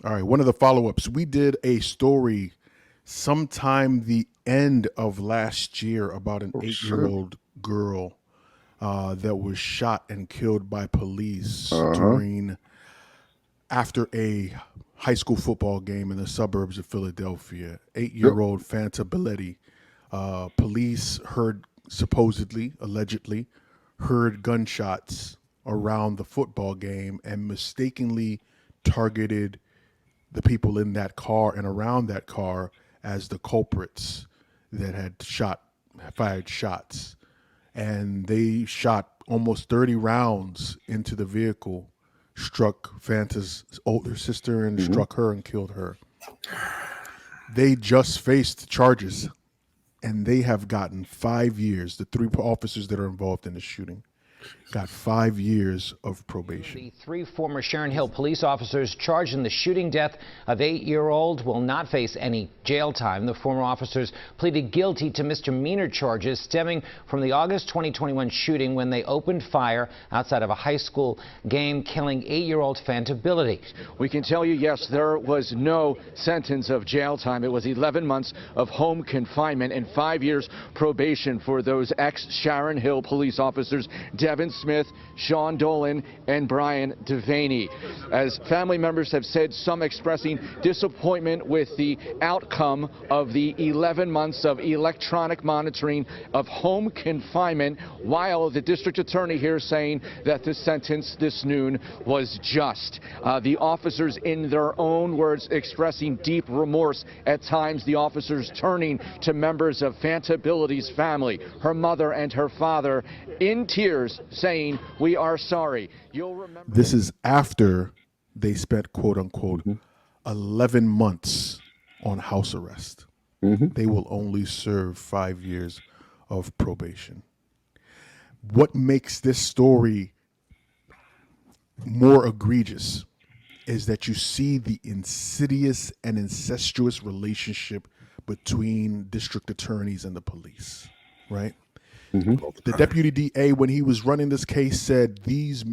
All right, one of the follow-ups. We did a story sometime the end of last year about an Oh shit. eight-year-old girl that was shot and killed by police Uh-huh. during after a high school football game in the suburbs of Philadelphia. Yep. Eight-year-old Fanta Bility. Police heard supposedly, allegedly, heard gunshots around the football game and mistakenly targeted the people in that car and around that car as the culprits that had fired shots. And they shot almost 30 rounds into the vehicle, struck Fanta's older sister and Hmm. struck her and killed her. They just faced charges and they have gotten 5 years. The three officers that are involved in the shooting got 5 years of probation. The three former Sharon Hill police officers charged in the shooting death of 8-year-old will not face any jail time. The former officers pleaded guilty to misdemeanor charges stemming from the August 2021 shooting when they opened fire outside of a high school game, killing 8-year-old Fanta Bility. We can tell you, yes, there was no sentence of jail time. It was 11 months of home confinement and 5 years probation for those ex-Sharon Hill police officers, Devin Smith, Sean Dolan, and Brian Devaney. As family members have said, some expressing disappointment with the outcome of the 11 months of electronic monitoring of home confinement, while the district attorney here saying that the sentence this noon was just. The officers, in their own words, expressing deep remorse. At times, the officers turning to members of Fanta Bility's family, her mother and her father, in tears, saying, "We are sorry." You'll remember. This is after they spent, quote unquote, 11 months on house arrest. Hmm. They will only serve 5 years of probation. What makes this story more egregious is that you see the insidious and incestuous relationship between district attorneys and the police, right? Hmm. The deputy DA, when he was running this case, said these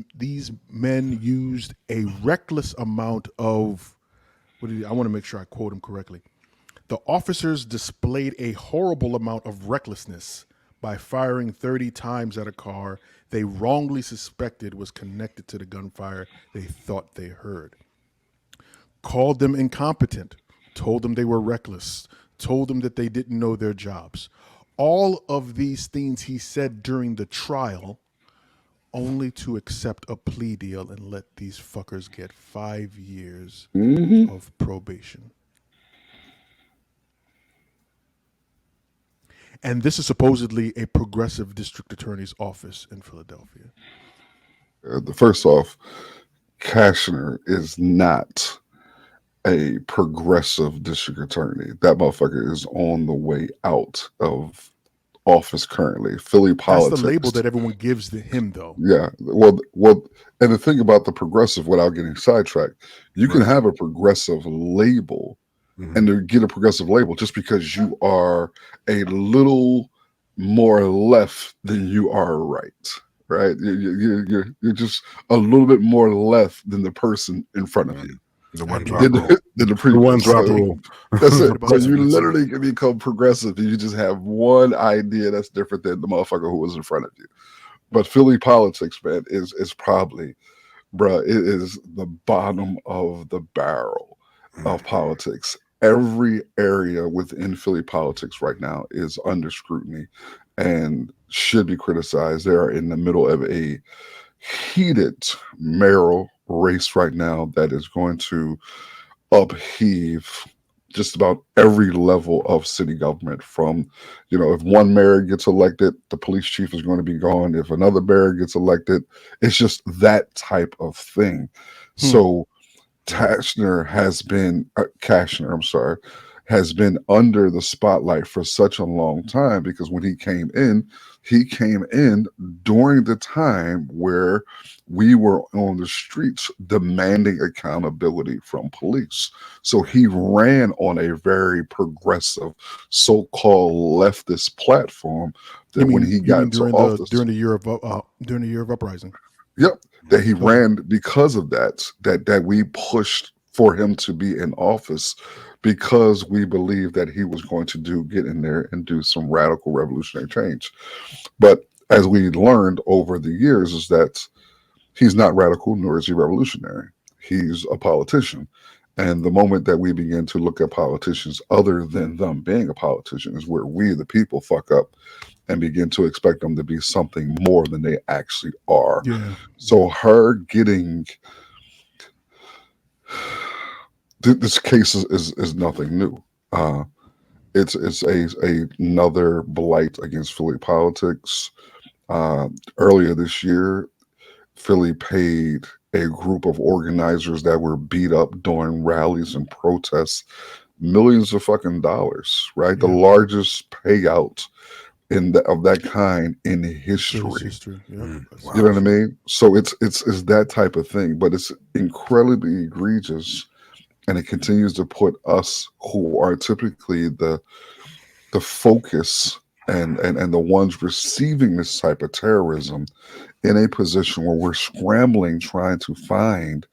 men used a reckless amount of I want to make sure I quote him correctly. The officers displayed a horrible amount of recklessness by firing 30 times at a car they wrongly suspected was connected to the gunfire they thought they heard. Called them incompetent, told them they were reckless, told them that they didn't know their jobs. All of these things he said during the trial, only to accept a plea deal and let these fuckers get 5 years Hmm. of probation. And this is supposedly a progressive district attorney's office in Philadelphia. First off, Kashner is not a progressive district attorney. That motherfucker is on the way out of office currently. Philly That's the label politics. that everyone gives to him, though. Yeah. Well, and the thing about the progressive, without getting sidetracked, you can Right. have a progressive label Mhm. and to get a progressive label just because you are a little more left than you are right. Right? You're just a little bit more left than the person in front of Right. you. The one Hey, drop Than rule. than the The one previous. drop So rule. that's it. What about So that? you literally can become progressive if you just have one idea that's different than the motherfucker who was in front of you. But Philly politics, man, is probably, bruh, it is the bottom of the barrel of politics. Every area within Philly politics right now is under scrutiny and should be criticized. They are in the middle of a heated mayoral race right now that is going to upheave just about every level of city government. From, if one mayor gets elected, the police chief is going to be gone. If another mayor gets elected, it's just that type of thing. Hmm. So Kashner, I'm sorry, has been under the spotlight for such a long time because when he came in during the time where we were on the streets demanding accountability from police. So he ran on a very progressive, so-called leftist platform You that when mean he you got mean into office, during the year of uprising? yep, that he Okay. ran because of that we pushed for him to be in office because we believe that he was going to get in there and do some radical revolutionary change. But as we learned over the years, is that he's not radical, nor is he revolutionary. He's a politician. And the moment that we begin to look at politicians other than them being a politician is where we, the people, fuck up and begin to expect them to be something more than they actually are. Yeah. So her getting this case is nothing new. It's another blight against Philly politics. Earlier this year, Philly paid a group of organizers that were beat up during rallies and protests millions of fucking dollars, right? The Yeah. largest payout of that kind in history. Philly's history. Yep. Wow. You know what I mean? So it's that type of thing, but it's incredibly egregious, and it continues to put us who are typically the focus and the ones receiving this type of terrorism in a position where we're scrambling trying to find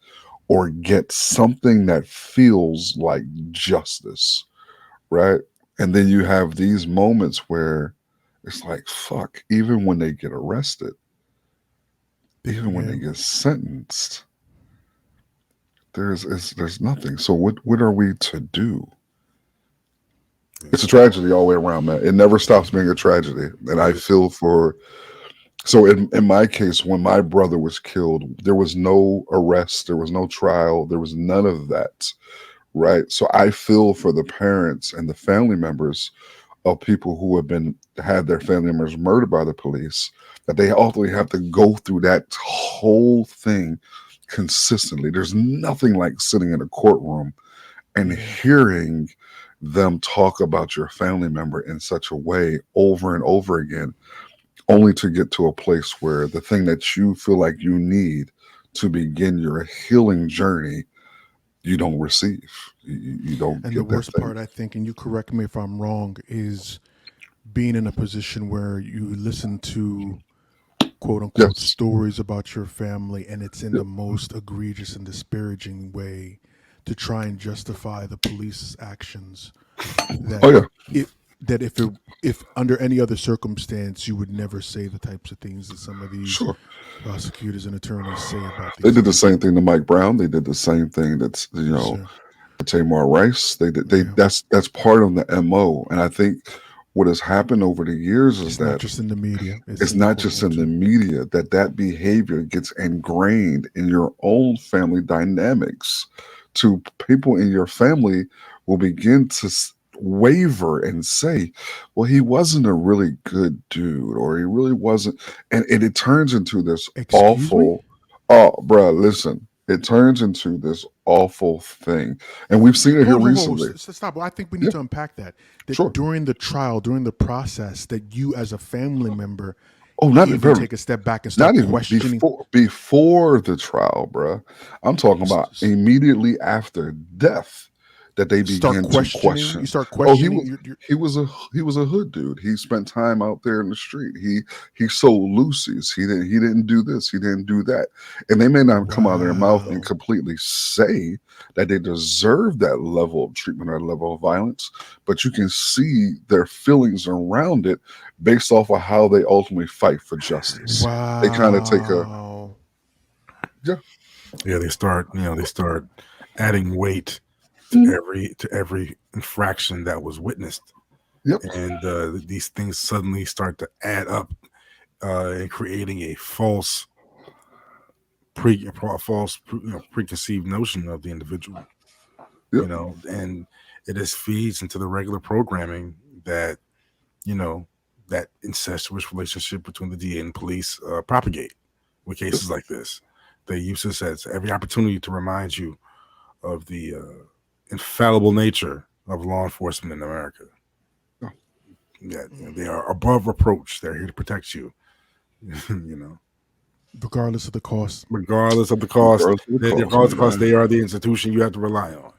or get something that feels like justice, right? And then you have these moments where it's like, fuck, even when they get arrested, even when Yeah. they get sentenced, there's nothing. So what are we to do? It's a tragedy all the way around, man. It never stops being a tragedy. And I feel for, so in my case, when my brother was killed, there was no arrest, there was no trial, there was none of that, right? So I feel for the parents and the family members of people who have had their family members murdered by the police, that they ultimately have to go through that whole thing consistently. There's nothing like sitting in a courtroom and hearing them talk about your family member in such a way over and over again, only to get to a place where the thing that you feel like you need to begin your healing journey, you don't receive. You don't And get the that worst thing. part, I think, and you correct me if I'm wrong, is being in a position where you listen to quote unquote Yes. stories about your family, and it's in Yep. the most egregious and disparaging way to try and justify the police's actions. That Oh, yeah. if under any other circumstance you would never say the types of things that some of these Sure. prosecutors and attorneys say about They these did the things. same thing to Mike Brown. They did the same thing that's, Yes, sir. Tamar Rice. They did. Yeah. That's part of the MO. And I think what has happened over the years is It's not that just in the media. it's in the not just in the courtroom, media, that behavior gets ingrained in your own family dynamics. To people in your family will begin to waver and say, well, he wasn't a really good dude, or he really wasn't. And it turns into this Excuse me? awful, oh, bruh, listen, it turns into this awful thing. And we've seen it here Hold. recently. Stop. I think we Yeah, need to unpack that. That sure. during the trial, during the process, that you as a family member Oh, not even even take a step back and Not start even questioning. before the trial, bruh. I'm talking about s- immediately after death that they Start begin to questioning. You question. start Oh, questioning. he was a hood dude. He spent time out there in the street. He sold loosies. He didn't do this. He didn't do that. And they may not come out of their mouth and Wow. completely say that they deserve that level of treatment or level of violence, but you can see their feelings around it based off of how they ultimately fight for justice. They kind of take a Wow. yeah. Yeah, they start adding weight Mhm. to every infraction that was witnessed, Yep. and these things suddenly start to add up, and creating a false preconceived notion of the individual. Yep. And it just feeds into the regular programming that that incestuous relationship between the DA and police propagate with cases like this. They use this as every opportunity to remind you of the infallible nature of law enforcement in America. Yeah. That they are above reproach. They're here to protect you. Regardless of the cost. Regardless of the cost. Regardless of the cost, They are the institution you have to rely on.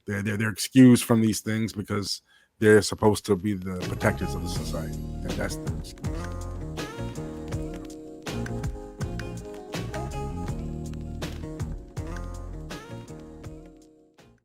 They're excused from these things because they're supposed to be the protectors of the society, and that's the